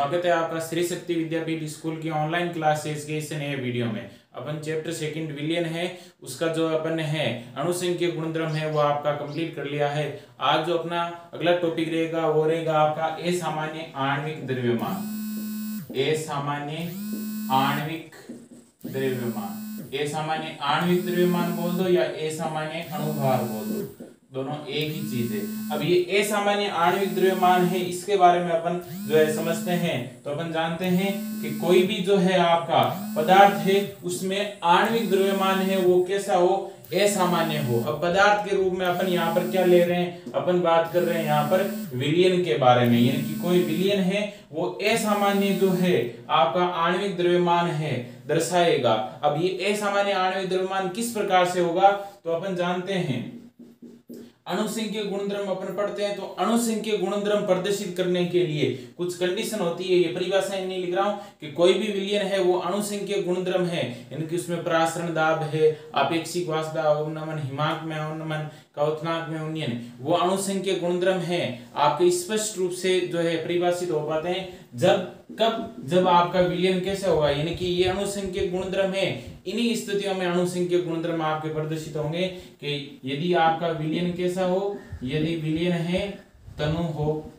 स्वागत है आपका श्री शक्ति विद्यापीठ स्कूल की ऑनलाइन क्लासेस के इस नए वीडियो में। अपन चैप्टर सेकंड विलियन है उसका जो अपन है अणुसंख्यक गुणधर्म है वो आपका कंप्लीट कर लिया है। आज जो अपना अगला टॉपिक रहेगा वो रहेगा आपका असामान्य आणविक द्रव्यमान। असामान्य आणविक द्रव्यमान, असामान्य आणविक द्रव्यमान बोल दो या असामान्य अणुभार बोल दो, दोनों एक ही चीज है। अब ये असामान्य आणविक द्रव्यमान है, इसके बारे में अपन जो है समझते हैं। तो अपन जानते हैं कि कोई भी जो है आपका पदार्थ है उसमें आणविक द्रव्यमान है वो कैसा हो, असामान्य हो। अब पदार्थ के रूप में अपन यहाँ पर क्या ले रहे हैं, अपन बात कर रहे हैं यहाँ पर विलियन के बारे में, यानी कि कोई विलियन है वो असामान्य जो है आपका आणविक द्रव्यमान है दर्शाएगा। अब ये असामान्य आणविक द्रव्यमान किस प्रकार से होगा, तो अपन जानते हैं अणुसंख्यक गुणधर्म अपन पढ़ते हैं। तो अणुसंख्यक गुणधर्म प्रदर्शित करने के लिए कुछ कंडीशन होती है, ये परिभाषाएं नहीं लिख रहा हूं कि कोई भी विलियन है वो अणुसंख्यक गुणधर्म है, यानी कि उसमें परासरण दाब है, आपेक्षिक वाष्प दाब, अवनमन, हिमांक में अवनमन, क्वथनांक में उन्नयन, वो अणुसंख्यक गुणधर्म है आपके स्पष्ट रूप से जो है परिभाषित हो पाते हैं जब आपका विलियन कैसे होगा, यानी कि ये अणुसंख्यक गुणधर्म है। इन्हीं स्थितियों में अणुसंख्यक गुणधर्म आपके प्रदर्शित होंगे कि यदि आपका विलियन कैसा हो, यदि विलियन है तनु हो।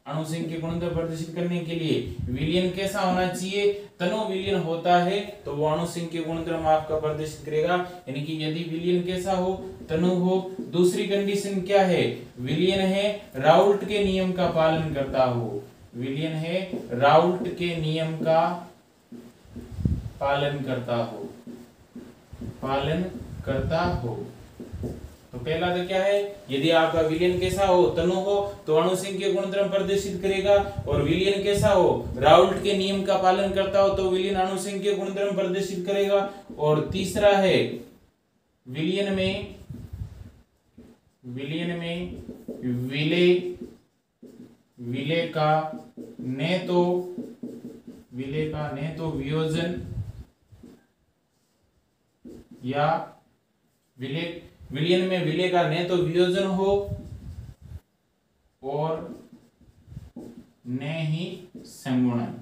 अणुसंख्यक गुणधर्म प्रदर्शित करने के लिए विलियन कैसा होना चाहिए, तनु विलियन होता है तो वो अणुसंख्यक गुणधर्म आपका प्रदर्शित करेगा, यानी कि यदि विलियन कैसा हो, तनु हो। दूसरी कंडीशन क्या है, विलियन है राउल्ट के नियम का पालन करता हो, विलियन है राउल्ट के नियम का पालन करता हो। तो पहला तो क्या है, यदि आपका विलियन कैसा हो, तनु हो, तो अणुसंख्यक गुणधर्म प्रदर्शित करेगा, और विलियन कैसा हो, राउल्ट के नियम का पालन करता हो, तो विलियन अणुसंख्यक गुणधर्म प्रदर्शित करेगा। और तीसरा है विलियन में विलय का न तो वियोजन या विलियन में विलय का न तो वियोजन हो और न ही संगुणन।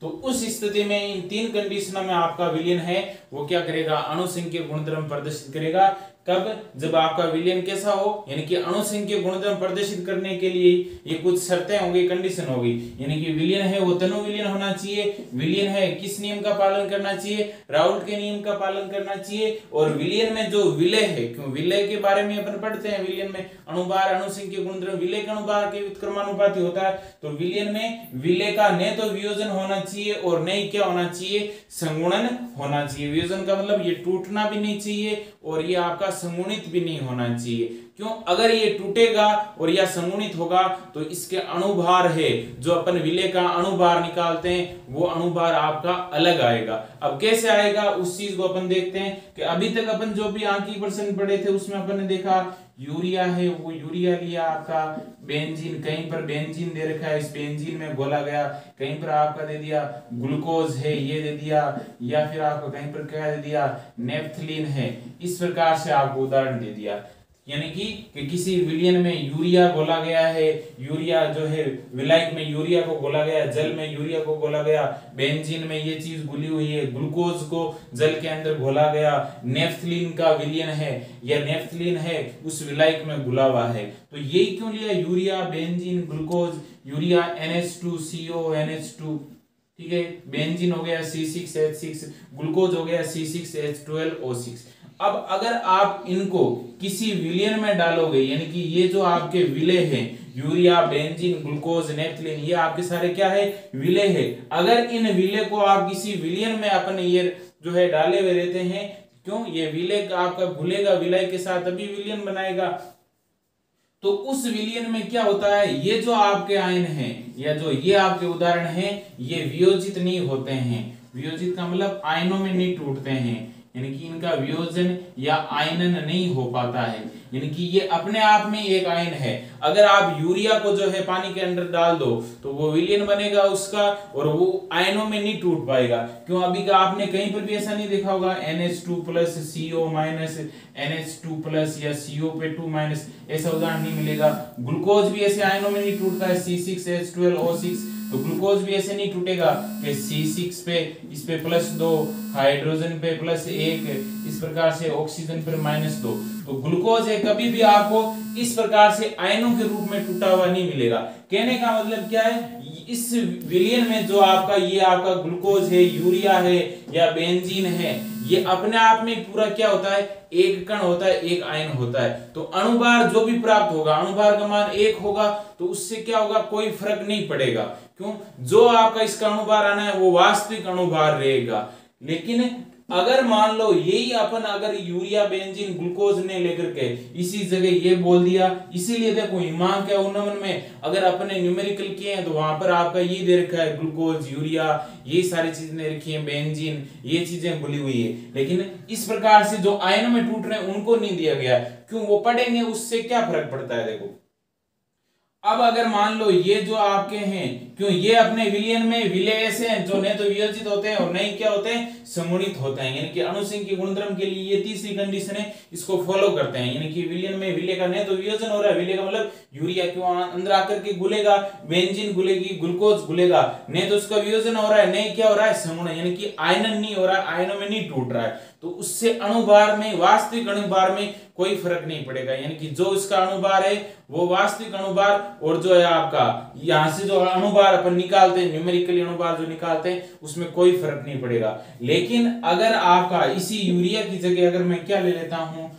तो उस स्थिति में इन तीन कंडीशनों में आपका विलियन है वो क्या करेगा, अणुसंख्यक गुणधर्म प्रदर्शित करेगा। कब, जब आपका विलियन कैसा हो, यानी कि अणुसंख्यक गुणधर्म प्रदर्शित करने के लिए ये कुछ शर्तें होंगी, कंडीशन होगी, यानी कि विलियन है वो तनु विलियन होना चाहिए, विलियन है किस नियम का पालन करना चाहिए, राउल्ट के नियम का पालन करना चाहिए, और विलियन में जो विलय है, क्यों विलय के बारे में अपन पढ़ते हैं, विलियन में अणुभार अणुसंख्यक गुणधर्म विलय के अणुभार के व्युत्क्रमानुपाती होता है। तो विलियन में विलय का न तो वियोजन होना चाहिए और न ही क्या होना चाहिए, संगुणन होना चाहिए। वियोजन का मतलब ये टूटना भी नहीं चाहिए और ये आपका संगुणित भी नहीं होना चाहिए। क्यों, अगर ये टूटेगा और या संगुणित होगा तो इसके अणुभार है, जो अपन विलय का अणुभार निकालते हैं वो अणुभार आपका अलग आएगा। अब कैसे आएगा उस चीज को अपन देखते हैं कि अभी तक अपन जो भी आंकी प्रश्न पढ़े थे उसमें अपन ने देखा यूरिया है वो यूरिया लिया आपका, बेंजीन कहीं पर बेंजीन दे रखा है, इस बेंजीन में घोला गया, कहीं पर आपका दे दिया ग्लूकोज है ये दे दिया, या फिर आपको कहीं पर क्या दे दिया नेफ्थलीन है, इस प्रकार से आपको उदाहरण दे दिया। यानी कि किसी विलियन में यूरिया घोला गया है, यूरिया जो है विलायक में यूरिया को घोला गया, जल में यूरिया को घोला गया, बेंजीन में ये चीज घुली हुई है, ग्लूकोज को जल के अंदर घोला गया, नेफ्थलीन का विलियन है या नेफ्थलीन है उस विलायक में घुला हुआ है। तो यही क्यों लिया, urea benzene glucose, urea NH2CO NH2, ठीक है, बेंजीन हो गया C6H6, ग्लूकोज हो गया C6H12O6। अब अगर आप इनको किसी विलियन में डालोगे, यानी कि ये जो आपके विलय है यूरिया बेंजीन ग्लूकोज नेफ्थलीन, ये आपके सारे क्या है, विलय है। अगर इन विलय को आप किसी विलियन में अपन ये जो है डाले हुए रहते हैं, क्यों, ये विलय आपका घुलेगा विलय के साथ तभी विलियन बनाएगा। तो उस विलियन में क्या होता है, ये जो आपके आयन हैं या जो ये आपके उदाहरण हैं ये वियोजित नहीं होते हैं। वियोजित का मतलब आयनों में नहीं टूटते हैं, यानी कि इनका वियोजन या आयनन नहीं हो पाता है, यानी कि ये अपने आप में एक आयन है। अगर आप यूरिया को जो है पानी के अंदर डाल दो तो वो विलयन बनेगा उसका, और वो आयनों में नहीं टूट पाएगा। क्यों? अभी का आपने कहीं पर भी ऐसा नहीं देखा होगा NH2 plus CO minus NH2 plus या CO पे 2 माइनस, ऐसा उदाहरण नहीं मिलेगा। ग्लूकोज भी ऐसे आयनों में नहीं टूटता है, C6H12O6, तो ग्लूकोज भी ऐसे नहीं टूटेगा कि C6 पे इस पे +2, हाइड्रोजन पे +1, इस प्रकार से ऑक्सीजन पर -2। तो ग्लूकोज है कभी भी आपको इस प्रकार से आयनों के रूप में टूटा हुआ नहीं मिलेगा। कहने का मतलब क्या है, इस विलयन में जो आपका ये आपका ग्लूकोज है, यूरिया है या बेंजीन है, ये अपने आप में पूरा क्या होता है, एक कण होता है, एक आयन होता है। तो अणुभार जो भी प्राप्त होगा, अणुभार का मान 1 होगा, तो उससे क्या होगा, कोई फर्क नहीं पड़ेगा। क्यों? जो आपका इसका अणुभार आना है वो वास्तविक अणुभार रहेगा। लेकिन अगर मान लो यही अपन अगर यूरिया बेंजीन ग्लूकोज ने लेकर के इसी जगह ये बोल दिया, इसीलिए देखो हिमांक या उन्नमन में अगर अपने न्यूमेरिकल किए हैं तो वहां पर आपका ये दे रखा है ग्लूकोज, यूरिया, ये सारी चीजें दे रखी है, बेंजीन, ये चीजें भूली हुई है। लेकिन इस प्रकार से जो आयनों में टूट रहे हैं उनको नहीं दिया गया। क्यों? वो पढ़ेंगे उससे क्या फर्क पड़ता है। देखो अब अगर मान लो ये जो आपके हैं, क्यों ये अपने विलयन में विलेय से हैं जो नहीं तो वियोजित होते हैं और नहीं क्या होते हैं, समूहित होते हैं। यानी कि अणुसंघ के गुणधर्म के लिए ये तीसरी कंडीशन है, इसको फॉलो करते हैं। यानी कि विलयन में विलेय का नहीं तो वियोजन हो रहा है, विलेय का मतलब यूरिया क्यों अंदर आकर के घुलेगा, बेंजीन घुलेगी, ग्लूकोज घुलेगा, नहीं तो उसका वियोजन हो रहा है, नहीं क्या हो रहा है, समूहन, यानी कि आयनन नहीं हो रहा है, आयनों में नहीं टूट रहा है। तो उससे अणुभार में, वास्तविक अणुभार में कोई फर्क नहीं पड़ेगा। यानी कि जो इसका अणुभार है वो वास्तविक अणुभार, और जो है आपका यहां से जो अणुभार अपन निकालते हैं, न्यूमेरिकली अणुभार जो निकालते हैं, उसमें कोई फर्क नहीं पड़ेगा। लेकिन अगर आपका इसी यूरिया की जगह अगर मैं क्या ले लेता हूं,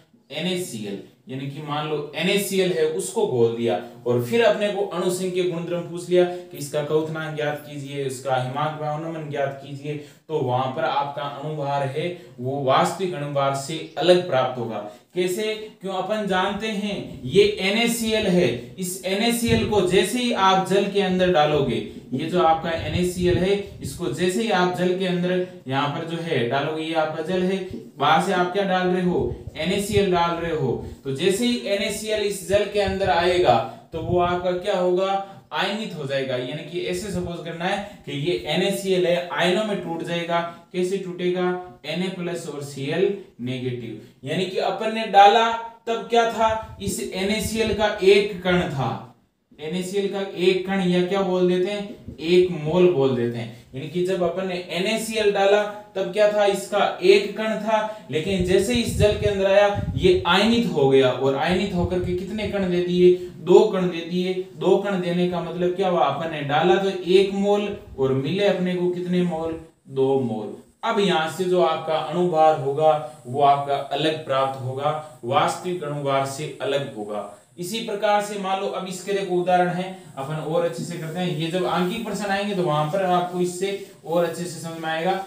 NaCl, यानी कि मान लो NaCl है उसको घोल दिया और फिर अपने को अणुसंघ के गुणधर्म पूछ लिया कि इसका क्वथनांक ज्ञात कीजिए, इसका हिमांक व उन्नमन ज्ञात कीजिए, तो वहां पर आपका अणुभार है वो वास्तविक अणुभार से अलग प्राप्त होगा। कैसे? क्यों? अपन जानते हैं ये NaCl है, इस NaCl को जैसे ही आप जल के अंदर डालोगे, ये जो आपका NaCl है इसको जैसे ही आप जल के अंदर यहाँ पर जो है डालोगे, ये आपका जल है, वहां से आप क्या डाल रहे हो, NaCl डाल रहे हो। तो जैसे ही NaCl इस जल के अंदर आएगा तो वो आपका क्या होगा, आयनित हो जाएगा। यानी कि ऐसे सपोज करना है कि ये NaCl है, आयनों में टूट जाएगा। कैसे टूटेगा, Na+ और Cl नेगेटिव। यानी कि अपन ने डाला तब क्या था, इस NaCl का एक कण था, NaCl का एक कण, या क्या बोल देते हैं, एक मोल बोल देते हैं। यानी कि जब अपन ने NaCl डाला तब क्या था, इसका एक कण था, लेकिन जैसे इस जल के अंदर आया ये आयनित हो गया, और आयनित होकर के कितने कण दे दिए, 2 कण दे दिए। 2 कण देने का मतलब क्या हुआ, अपन ने डाला तो 1 मोल और मिले अपने को कितने मोल, 2 मोल। अब यहां से जो आपका अणुभार होगा वो आपका अलग प्राप्त होगा, वास्तविक अणुभार से अलग होगा। इसी प्रकार से मान लो अब इसके देखो उदाहरण है, अपन और अच्छे से करते हैं। ये जब आंकिक प्रश्न आएंगे तो वहां पर आपको इससे और अच्छे से समझ में आएगा।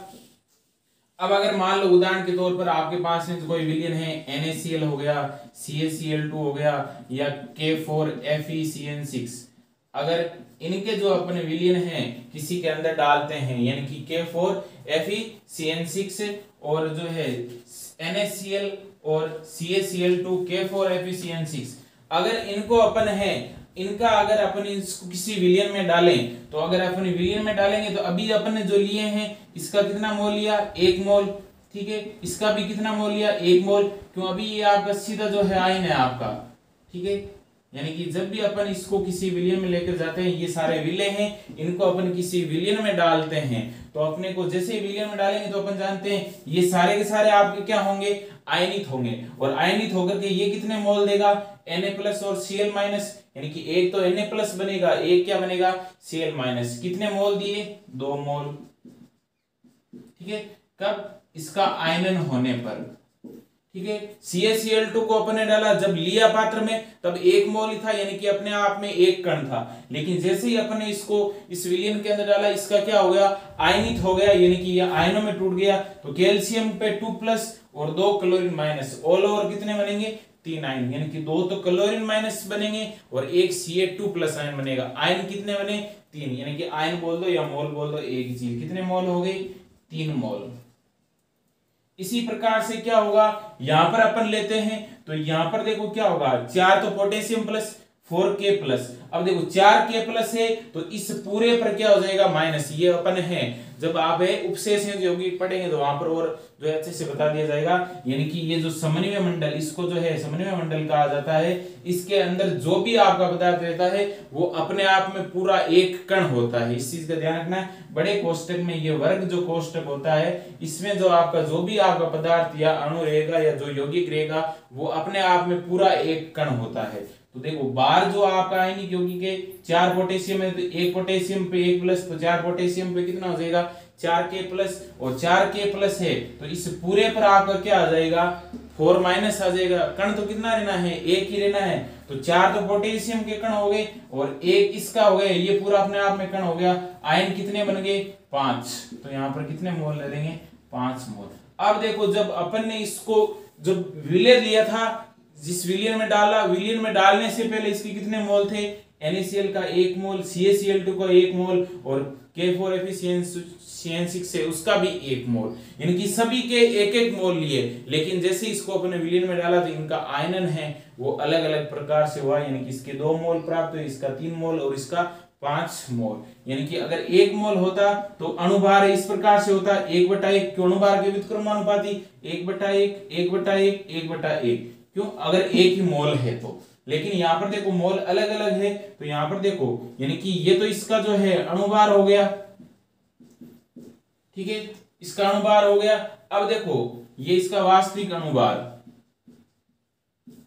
अब अगर मान लो उदाहरण के तौर पर आपके पास में कोई विलयन है, NaCl हो गया, CaCl2 हो गया, या K4FeCN6, अगर इनके जो अपने विलयन हैं किसी के अंदर डालते हैं, यानी कि K4FeCN6 और जो है NaCl और CaCl2 K4FeCN6, अगर इनको अपन है, इनका अगर अपन इसको किसी विलयन में डालें, तो अगर अपन विलयन में डालेंगे तो अभी अपन ने जो लिए हैं इसका कितना मोल लिया, 1 मोल, ठीक है, इसका भी कितना मोल लिया, 1 मोल। क्यों? अभी ये आपका सीधा जो है आयन है आपका, ठीक है। यानी कि जब भी अपन इसको किसी विलयन में लेकर जाते हैं, ये सारे विलय हैं, इनको अपन किसी विलयन में डालते हैं, तो अपने को जैसे विलयन में डालेंगे तो अपन जानते हैं ये सारे के सारे आपके क्या होंगे, आयनित होंगे, और आयनित होकर के ये कितने मोल देगा, Na+ और Cl-, यानी कि एक तो Na+ बनेगा, एक क्या बनेगा, Cl-। कितने मोल दिए, 2 मोल, ठीक है। कब, इसका आयनन होने पर, ठीक है। CaCl2 को अपने डाला, जब लिया पात्र में तब 1 मोल ही था, यानी कि अपने आप में एक कण था, लेकिन जैसे ही अपने इसको इस विलयन के अंदर डाला, इसका क्या हो गया, आयनित हो गया, यानी कि ये आयनों में टूट गया। तो कैल्शियम पे 2+ और 2 क्लोरीन माइनस, ऑल ओवर कितने बनेंगे, 3 आयन, यानी कि 2 तो क्लोरीन माइनस बनेंगे और 1 Ca2+ आयन बनेगा। आयन कितने बने, 3, यानी कि आयन बोल दो या मोल बोल दो, एक ही चीज, कितने मोल हो गए, 3 मोल, इसी प्रकार से क्या होगा, यहां पर अपन लेते हैं तो यहां पर देखो क्या होगा, 4 तो पोटेशियम प्लस 4K प्लस, अब देखो 4K प्लस है तो इस पूरे पर क्या हो जाएगा माइनस, ये अपन है जब आप उपशेष यौगिक पढ़ेंगे तो वहां पर और जो है अच्छे से बता दिया जाएगा। यानी कि ये जो समन्वय मंडल, इसको जो है समन्वय मंडल कहा जाता है, इसके अंदर जो भी आपका पदार्थ रहता है वो अपने आप में पूरा एक कण होता है, इस चीज का ध्यान रखना है। बड़े कोष्टक में ये वर्ग जो कोष्टक होता है इसमें जो आपका जो भी आपका पदार्थ या अणु रहेगा या जो यौगिक रहेगा वो अपने आप में पूरा एक कण होता है। तो देखो बार जो आपका आयनिक यौगिक है 4 पोटेशियम है तो 1 पोटेशियम पे 1 प्लस, तो 4 पोटेशियम पे कितना हो जाएगा 4K प्लस, और 4K प्लस है तो इस पूरे पर आपका क्या आ जाएगा 4 माइनस आ जाएगा। कण तो कितना रहना है, एक ही रहना है, तो 4 तो पोटेशियम के कण हो गए और 1 इसका हो गया, ये पूरा अपने आप में कण हो गया। आयन कितने बन गए 5, तो यहाँ पर कितने मोल ले लेंगे 5 मोल। अब देखो जब अपन ने इसको जब विलय लिया था, जिस विलियन में डाला, विलियन में डालने से पहले इसके कितने मोल थे, NaCl का 1 मोल, CaCl2 का 1 मोल और K4FeCN6 से उसका भी 1 मोल, यानी कि सभी के 1-1 मोल लिए। लेकिन जैसे इसको अपने विलियन में डाला तो इनका आयनन है वो अलग अलग प्रकार से हुआ, यानी कि इसके 2 मोल प्राप्त हुए, इसका 3 मोल और इसका 5 मोल। यानी कि अगर 1 मोल होता तो अणुभार इस प्रकार से होता 1/1, क्यों अणुभार के व्युत्क्रमानुपाती 1/1, 1/1, 1/1, क्यों अगर एक ही मोल है तो। लेकिन यहाँ पर देखो मोल अलग अलग है तो यहाँ पर देखो यानी कि ये तो इसका जो है अणुभार हो गया, ठीक है, इसका अणुभार हो गया। अब देखो ये इसका वास्तविक अणुभार,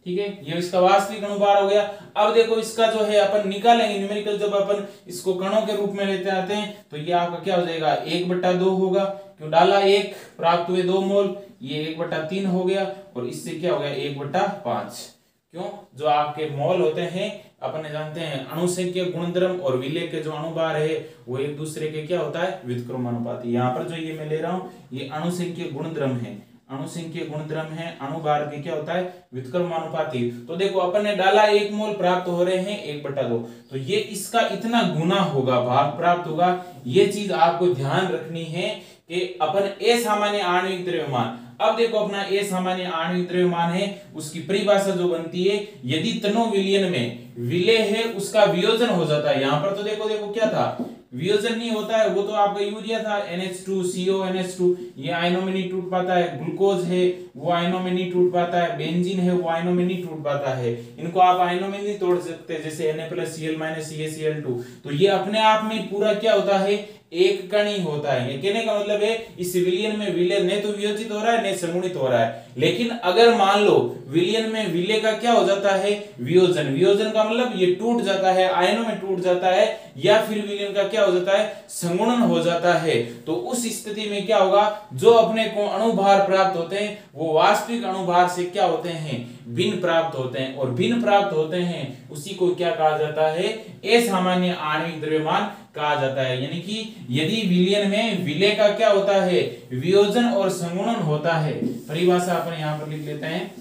ठीक है, ये इसका वास्तविक अणुभार हो गया। अब देखो इसका जो है अपन निकालेंगे न्यूमेरिकल, जब अपन इसको कणों के रूप में लेते आते हैं तो ये आपका क्या हो जाएगा 1/2 होगा, क्यों डाला 1 प्राप्त हुए 2 मोल, ये 1/3 हो गया और इससे क्या हो गया 1/5, क्यों जो आपके मोल होते हैं अपन जानते हैं अणुसंख्यक गुणधर्म और विलेय के जो अणुभार है वो एक दूसरे के क्या होता है व्युत्क्रमानुपाती। यहाँ पर जो ये मैं ले रहा हूं ये अणुसंख्यक गुणधर्म है, अणुसंख्यक गुणधर्म है, अणुभार के क्या होता है व्युत्क्रमानुपाती। तो देखो अपन ने डाला 1 मोल प्राप्त हो रहे हैं 1/2, तो ये इसका इतना गुना होगा भाग प्राप्त होगा। ये चीज आपको ध्यान रखनी है कि अपन असामान्य आणविक द्रव्यमान, अब देखो अपना असामान्य आणविक द्रव्यमान है उसकी परिभाषा जो बनती है, यदि तनो विलयन में विलेय है उसका वियोजन हो जाता है। यहां पर तो देखो देखो क्या था, वियोजन नहीं होता है, वो तो आपका यूरिया था NH2CO NH2, ये आयनों में नहीं टूट पाता है, ग्लूकोज है वो आयनों में नहीं टूट पाता है, बेंजीन है वो आयनों में नहीं टूट पाता है, इनको आप आयनों में नहीं तोड़ सकते जैसे Na+Cl CaCl2। तो ये अपने आप में पूरा क्या होता है एक कण ही होता है। ये कहने का मतलब है इस विलयन में विलय न तो वियोजित हो रहा है न संगुणित हो रहा है। लेकिन अगर मान लो विलयन में विलय का क्या हो जाता है वियोजन, वियोजन का मतलब ये टूट जाता है, आयनों में टूट जाता है, या फिर विलयन का क्या हो जाता है संगुणन हो जाता है, तो उस स्थिति में क्या होगा जो अपने को अणुभार प्राप्त होते हैं वो वास्तविक अणुभार से क्या होते हैं भिन्न प्राप्त होते हैं, और भिन्न प्राप्त होते हैं उसी को क्या कहा जाता है असामान्य आणविक द्रव्यमान कहा जाता है। यानी कि यदि विलयन में विलय का क्या होता है वियोजन और संगुणन होता है, परिभाषा अपन यहां पर लिख लेते हैं,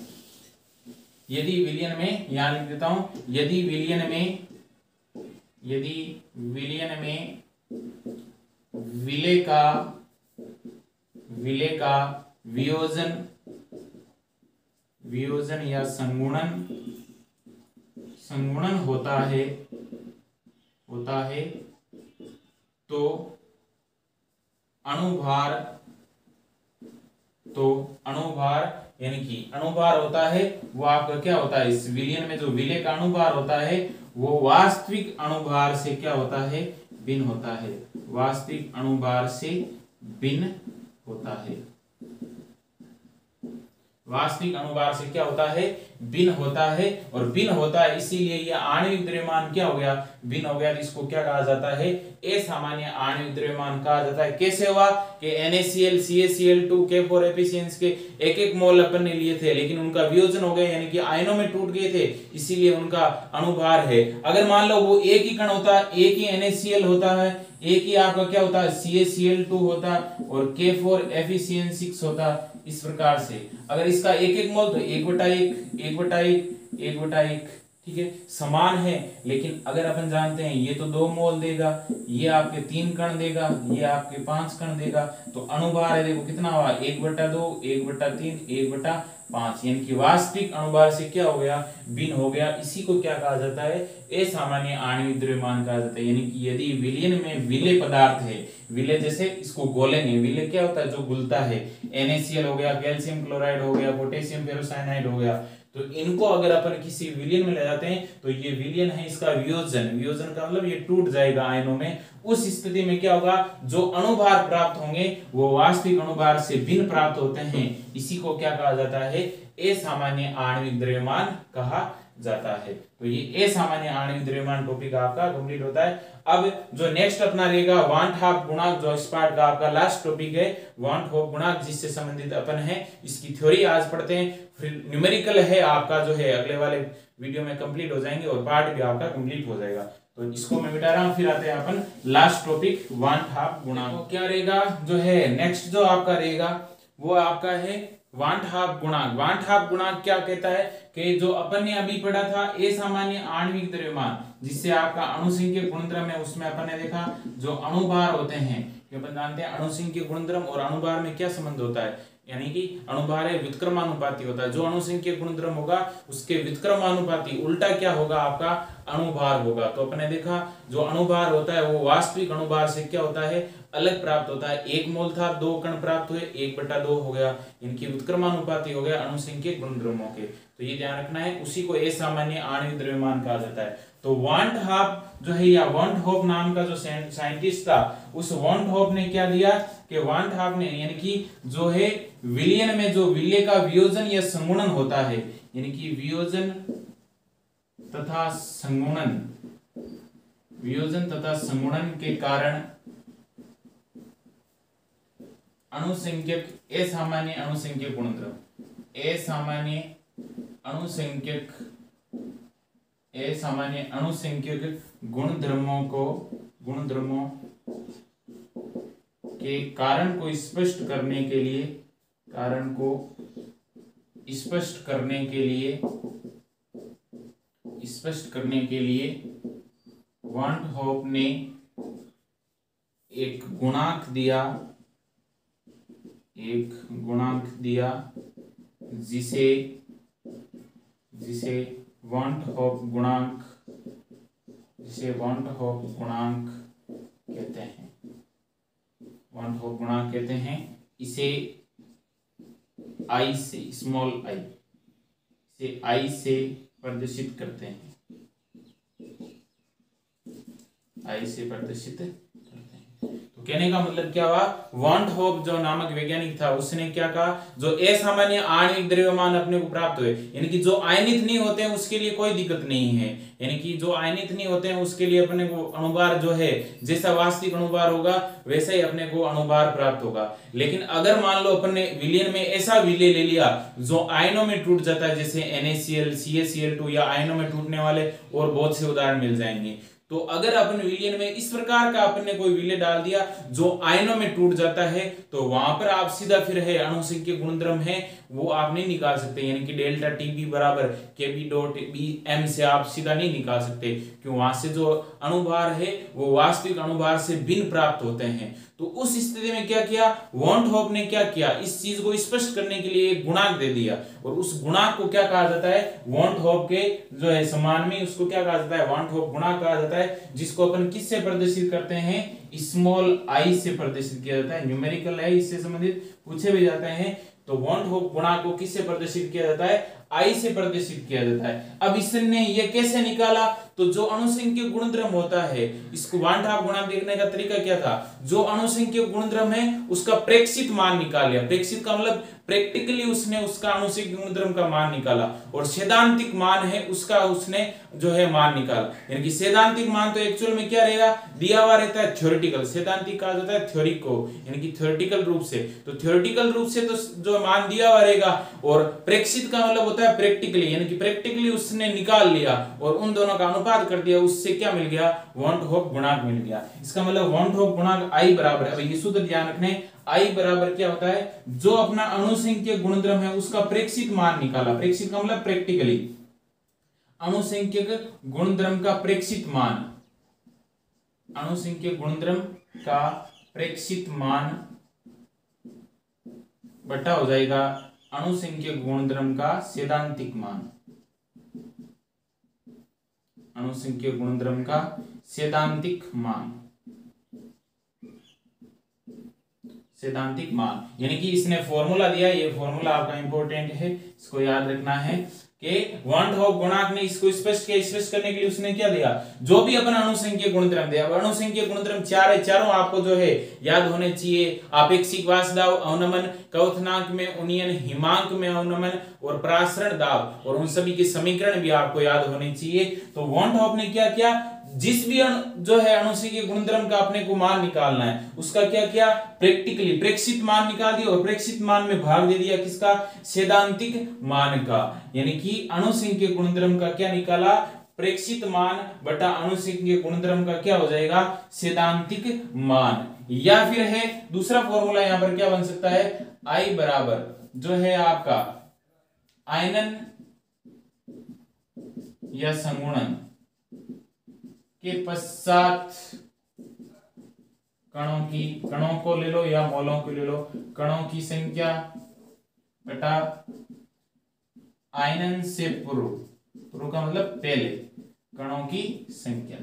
यदि विलयन में, यहां लिख देता हूं, यदि विलयन में विलय का वियोजन या संगुणन होता है तो अणुभार यानी कि अणुभार होता है वो आपका क्या होता है इस विलयन में जो विलय का अणुभार होता है वो वास्तविक अणुभार से क्या होता है भिन्न होता है, वास्तविक अणुभार से भिन्न होता है, वास्तविक अणुभार से क्या होता है भिन्न होता है। और भिन्न होता है इसीलिए यह आणविक द्रव्यमान क्या हो गया भिन्न हो गया, तो इसको क्या कहा जाता है असामान्य आणविक द्रव्यमान कहा जाता है। कैसे हुआ कि NaCl CaCl2 K4FeCN के एक एक मोल अपन ने लिए थे लेकिन उनका वियोजन हो गया यानी कि आयनों में टूट गए थे, इसीलिए उनका अणुभार है। अगर मान लो वो एक ही कण होता, एक ही NaCl होता है, एक ही आपका क्या होता है CaCl2 होता और K4FeCN6 होता, इस प्रकार से अगर इसका एक एक मोल तो 1/1 1/1 1/1, ठीक है, समान है। लेकिन अगर अपन जानते हैं ये तो 2 मोल देगा, ये आपके 3 कण देगा, ये आपके 5 कण देगा, तो अणुभार है देखो कितना हुआ, 1/2, 1/3, 1/5, यानी कि वास्तविक अणुभार से क्या हो गया, भिन्न हो गया। इसी को क्या कहा जाता है, असामान्य आणविक द्रव्यमान कहा जाता है। यानी कि यदि विलयन में विलेय पदार्थ है, विलेय जैसे इसको गोलेंगे, विलेय क्या होता है, जो घुलता है, NaCl हो गया, कैल्शियम क्लोराइड हो गया, पोटेशियम फेरोसाइनाइड हो गया, तो इनको अगर अपन किसी विलयन में ले जाते हैं तो ये विलयन है, इसका वियोजन, वियोजन का मतलब ये टूट जाएगा आयनों में। उस स्थिति में क्या होगा, जो अणुभार प्राप्त होंगे वो वास्तविक अणुभार से भिन्न प्राप्त होते हैं। इसी को क्या कहा जाता है, असामान्य आणविक द्रव्यमान कहा जाता है। तो ये असामान्य आणविक द्रव्यमान टॉपिक आपका कंप्लीट होता है। अब जो नेक्स्ट अपना रहेगा वांट हाफ गुणांक, जो इस पार्ट का आपका लास्ट टॉपिक है, वांट हाफ गुणांक, जिससे संबंधित अपन है, इसकी थ्योरी आज पढ़ते हैं, फिर न्यूमेरिकल है आपका जो है अगले वाले वीडियो में कंप्लीट हो जाएंगे और पार्ट भी आपका कंप्लीट हो जाएगा। तो इसको मैं मिटा रहा हूं, फिर आते हैं अपन लास्ट टॉपिक वांट हाफ गुणांक। तो क्या रहेगा, जो है नेक्स्ट जो आपका रहेगा वो आपका है वांट हाफ गुणांक। वांट हाफ गुणांक क्या कहता है कि जो अपन ने अभी पढ़ा था असामान्य आणविक द्रव्यमान, जिससे आपका अणुसंख्यक गुणधर्म है, उसमें अपन ने देखा जो अणुभार होते हैं, अपन जानते हैं अणुसंख्यक गुणधर्म और अणुभार में क्या संबंध होता है, यानी कि अणुभार है व्युत्क्रमानुपाती होता है। जो अणुसंख्यक गुणधर्म होगा उसके व्युत्क्रमानुपाती उल्टा क्या होगा, आपका अणुभार होगा। तो अपन ने देखा जो अणुभार होता है वो वास्तविक अणुभार से क्या होता है, अलग प्राप्त होता है। 1 मोल था, 2 कण प्राप्त हुए, 1/2 हो गया, इनकी व्युत्क्रमानुपाती हो गया अणुसंख्यक गुणधर्मों के। तो ये ध्यान रखना है, उसी को असामान्य आणविक द्रव्यमान कहा जाता है। तो वांट हाफ जो है, या वांट हॉफ नाम का जो साइंटिस्ट था, उस वांट हॉफ ने क्या दिया कि वांट हाफ ने, यानी कि जो है विलयन में जो विलेय का वियोजन या संगुणन होता है, यानी कि वियोजन तथा संगुणन, वियोजन तथा संगुणन के कारण अणुसंख्यक असामान्य अणुसंख्यक गुणधर्म, असामान्य अणुसंख्यक गुणधर्मों के कारण को स्पष्ट करने के लिए, वांट हॉफ ने एक गुणांक दिया, जिसे वांट हॉफ गुणांक कहते हैं। इसे I से, स्मॉल i, इसे I से प्रदर्शित करते हैं, I से प्रदर्शित करते हैं। तो कहने का मतलब क्या हुआ, वांट हॉफ जो नामक वैज्ञानिक था उसने क्या कहा, जो असामान्य आणविक द्रव्यमान अपने को प्राप्त हुए, यानी कि जो आयनित नहीं होते हैं उसके लिए कोई दिक्कत नहीं है, यानी कि जो आयनित नहीं होते हैं उसके लिए अपने को अणुभार जो है, जैसा वास्तविक अणुभार होगा वैसा ही अपने को अणुभार प्राप्त होगा। लेकिन अगर मान लो अपन ने विलयन में ऐसा विलय ले लिया जो आयनों में टूट जाता है, जैसे NaCl, CaCl2, या आयनों में टूटने वाले और बहुत से उदाहरण मिल जाएंगे। तो अगर अपन विलयन में इस प्रकार का अपन ने कोई विलय डाल दिया जो आयनों में टूट जाता है, तो वहां पर आप सीधा फिर है अणुसंख्यक गुणधर्म है वो आप नहीं निकाल सकते, यानी कि डेल्टा Tb बराबर Kb.Bm से आप सीधा नहीं निकाल सकते, क्यों, वहां से जो अणुभार है वो वास्तविक अणुभार से भिन्न प्राप्त होते हैं। तो उस स्थिति में क्या किया, वांट हॉफ ने क्या किया, इस चीज को स्पष्ट करने के लिए एक गुणांक दे दिया, और उस गुणांक को क्या कहा जाता है, वांट हॉफ के जो है समान में उसको क्या कहा जाता है, वांट हॉफ गुणांक कहा जाता है, जिसको अपन किससे प्रदर्शित करते हैं, स्मॉल I से प्रदर्शित किया जाता है। न्यूमेरिकल है, इससे संबंधित पूछे भी जाते हैं। तो वांट हॉफ गुणांक को किससे प्रदर्शित किया जाता है, I से प्रदर्शित किया जाता है। अब इसने ये कैसे निकाला, तो जो अणुसंख्यक गुणधर्म होता है, इसको वांट हाफ गुणांक देखने का तरीका क्या था, जो अणुसंख्यक गुणधर्म है उसका प्रेक्षित मान निकाल लिया। प्रेक्षित का मतलब प्रैक्टिकली उसने उसका अणुसंख्यक गुणधर्म का मान निकाला, और सैद्धांतिक मान है उसका उसने जो है मान निकाला। यानी कि सैद्धांतिक मान तो एक्चुअल में क्या रहेगा, दिया हुआ रहता है थ्योरेटिकल, सैद्धांतिक कहा जाता है थ्योरी को, यानी कि थ्योरेटिकल रूप से। तो थ्योरेटिकल रूप से तो जो मान दिया हुआ रहेगा, और प्रेक्षित का मतलब होता है प्रैक्टिकली, यानी कि प्रैक्टिकली उसने निकाल लिया और उन दोनों का अनुपात कर दिया, उससे क्या मिल गया, वांट हॉफ गुणांक मिल गया। इसका मतलब वांट हॉफ गुणांक I बराबर, अब ये सूत्र ध्यान रखने, I बराबर क्या होता है, जो अपना अणुसंख्यक गुणधर्म है उसका प्रेक्षित मान निकाला, प्रेक्षित का मतलब प्रैक्टिकली, अणुसंख्यक गुणधर्म का प्रेक्षित मान, अणुसंख्यक गुणधर्म का प्रेक्षित मान बटा हो जाएगा अणुसंख्यक गुणधर्म का सैद्धांतिक मान, अणुसंख्यक गुणधर्म का सैद्धांतिक मान, सैद्धांतिक मान। यानी कि इसने फॉर्मूला दिया, ये फॉर्मूला आपका इंपॉर्टेंट है, इसको याद रखना है कि वन होप गुणांक ने इसको स्पष्ट किया, स्पष्ट करने के लिए उसने क्या दिया, जो भी अपन अणुसंख्यक गुणधर्म दिया, अणुसंख्यक गुणधर्म चार है, चारों आपको जो है याद होने चाहिए। आपेक्षिक वाष्प दाब अवनमन, क्वथनांक में उन्नयन, हिमांक में अवनमन और प्रासरण दाब, और उन सभी के समीकरण भी आपको याद होने चाहिए। तो वन होप ने क्या किया, जिस भी जो है अणुसंख्यक गुणधर्म का अपने को मान निकालना है, उसका क्या किया, प्रैक्टिकली प्रेक्षित मान निकाल दिया और प्रेक्षित मान में भाग दे दिया किसका, सैद्धांतिक मान का। यानी कि अणुसंख्यक गुणधर्म का क्या निकाला, प्रेक्षित मान बटा अणुसंख्यक गुणधर्म का क्या हो जाएगा, सैद्धांतिक मान। या फिर है दूसरा फॉर्मूला यहां पर क्या बन सकता है, I बराबर जो है आपका आयनन या संगुणन के पश्चात कणों को ले लो या मोलों को ले लो, कणों की संख्या बटा आयनन से पूर्व, पूर्व का मतलब पहले कणों की संख्या,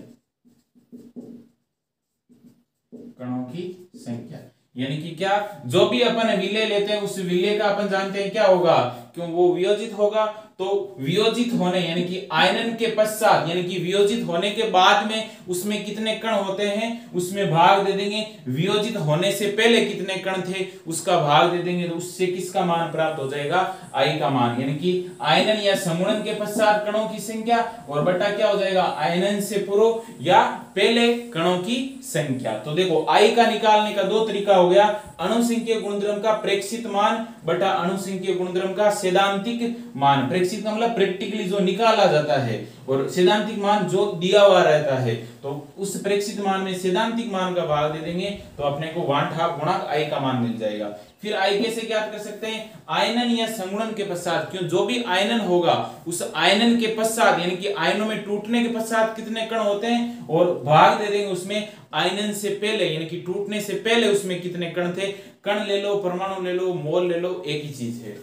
कणों की संख्या। यानी कि क्या, जो भी अपन विलय लेते हैं उस विलय का अपन जानते हैं क्या होगा, क्यों वो वियोजित होगा, तो वियोजित होने यानी कि आयनन के पश्चात यानी कि वियोजित होने के बाद में उसमें कितने कण होते हैं उसमें भाग दे देंगे, वियोजित होने से पहले कितने कण थे उसका भाग दे देंगे, तो उससे किसका मान प्राप्त हो जाएगा, आई का मान। यानी कि आयनन या संगुणन के पश्चात कणों की संख्या और बटा क्या हो जाएगा, आयनन से पूर्व या पहले कणों की संख्या। तो देखो आई का निकालने का दो तरीका हो गया, अणुसंख्यक गुणधर्म का प्रेक्षित मान बटा अणुसंख्यक गुणधर्म का सैद्धांतिक मान। प्रेक्षित का मतलब प्रैक्टिकली जो निकाला जाता है और सैद्धांतिक मान जो दिया हुआ रहता है, तो उस प्रेक्षित मान में सैद्धांतिक मान का भाग दे देंगे तो अपने को 1/2 गुणक आई का मान मिल जाएगा। फिर आई कैसे ज्ञात कर सकते हैं, आयनन या संगुणन के पश्चात, क्यों जो भी आयनन होगा उस आयनन के पश्चात यानी कि आयनों में टूटने के पश्चात कितने कण होते हैं और भाग दे देंगे उसमें आयनन से पहले यानी कि टूटने से पहले उसमें कितने कण थे, कण ले लो, परमाणु ले लो, मोल ले लो, एक ही चीज है।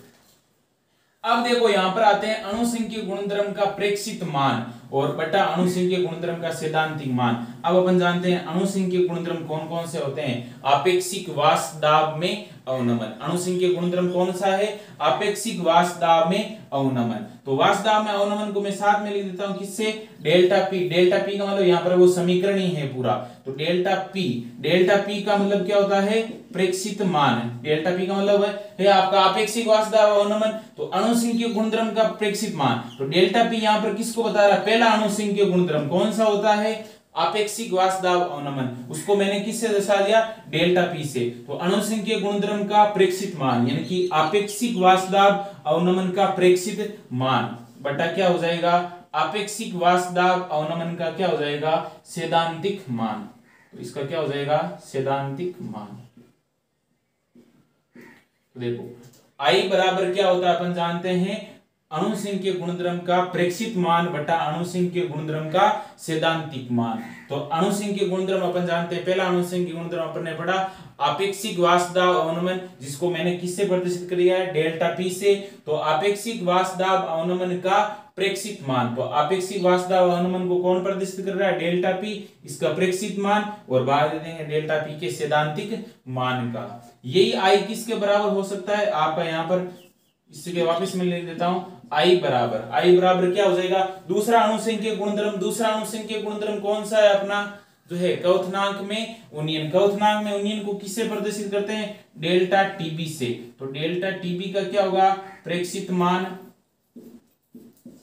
अब देखो यहां पर आते हैं अणुसंख्यक गुणधर्म का प्रेक्षित मान और बटा अणुसंख्यक गुणधर्म का सैद्धांतिक मान। अब अपन जानते हैं अणुसंख्यक गुणधर्म कौन कौन से होते हैं, आपेक्षिक वाष्प दाब में अवनमन। अणुसंख्यक गुणधर्म कौन सा है, आपेक्षिक वाष्प दाब में अवनमन। तो वाष्प दाब में अवनमन को मैं साथ में लिख देता हूं किससे, डेल्टा पी। डेल्टा पी का मतलब यहाँ पर वो समीकरण ही है पूरा, तो डेल्टा पी का मतलब क्या होता है, प्रेक्षित मान। डेल्टा पी का मतलब है आपका आपेक्षिक वाष्प दाब अवनमन, तो अणुसंख्यक गुणधर्म का प्रेक्षित मान। तो डेल्टा पी यहाँ पर किसको बता रहा है, पहला अणुसंख्यक गुणधर्म कौन सा होता है, आपेक्षिक वाष्प दाब अवनमन, उसको मैंने किससे दर्शा दिया, डेल्टा पी से। तो अणुसंख्यक गुणधर्म का प्रेक्षित मान यानी कि आपेक्षिक वाष्प दाब अवनमन का प्रेक्षित मान बटा क्या हो जाएगा, आपेक्षिक वाष्प दाब अवनमन का क्या हो जाएगा, सैद्धांतिक मान। तो इसका क्या हो जाएगा, सैद्धांतिक मान। तो देखो आई बराबर क्या होता है अपन जानते हैं, अणुसंख्यक गुणधर्म का प्रेक्षित मान बटा अणुसंख्यक गुणधर्म का सैद्धांतिक मान। तो अणुसंख्यक गुणधर्म अपन जानते हैं, पहला अणुसंख्यक गुणधर्म अपन ने पढ़ा आपेक्षिक वाष्प दाब अवनमन, जिसको मैंने किससे प्रदर्शित किया है, डेल्टा पी से। तो आपेक्षिक वाष्प दाब अवनमन का प्रेक्षित मान, तो आपेक्षिक वाष्प दाब अवनमन को कौन प्रदर्शित कर रहा है, डेल्टा पी, इसका प्रेक्षित मान और भाग दे देंगे डेल्टा पी के सैद्धांतिक मान का। यही आई किसके बराबर हो सकता है, आपका यहाँ पर इसके वापस मैं लिख देता हूं, आई बराबर क्या हो जाएगा, दूसरा अणुसंख्यक गुणधर्म। दूसरा अणुसंख्यक गुणधर्म कौन सा है अपना, जो है क्वथनांक में उन्नयन। क्वथनांक में उन्नयन को किससे प्रदर्शित करते हैं, डेल्टा टीबी से। तो डेल्टा टीबी का क्या होगा, प्रेक्षित मान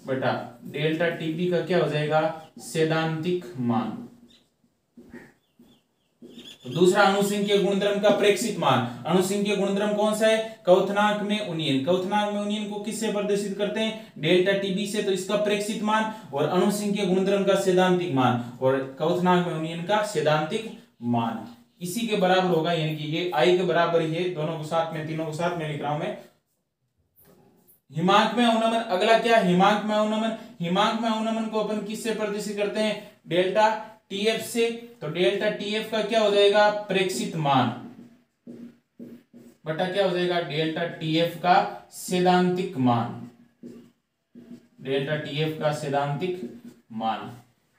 बटा डेल्टा टीबी का क्या हो जाएगा, सैद्धांतिक मान। तो दूसरा अणुसंख्यक गुणधर्म का प्रेक्षित मान, अणुसंख्यक गुणधर्म कौन सा है, क्वथनांक में उन्नयन। क्वथनांक में उन्नयन को किससे प्रदर्शित करते हैं, डेल्टा टीबी से, तो इसका प्रेक्षित मान और अणुसंख्यक गुणधर्म का सैद्धांतिक मान और क्वथनांक में उन्नयन का सैद्धांतिक मान इसी के बराबर होगा। यानी कि ये आई के बराबर ही है, दोनों को साथ में, तीनों को साथ में लिख रहा हूं मैं। हिमांक में अवनमन, अगला क्या, हिमांक में अवनमन। हिमांक में अवनमन को अपन किससे प्रदर्शित करते हैं, डेल्टा टीएफ से। तो डेल्टा टीएफ का क्या हो जाएगा, प्रेक्षित मान बटा क्या हो जाएगा, डेल्टा टीएफ का सैद्धांतिक मान, डेल्टा टीएफ का सैद्धांतिक मान।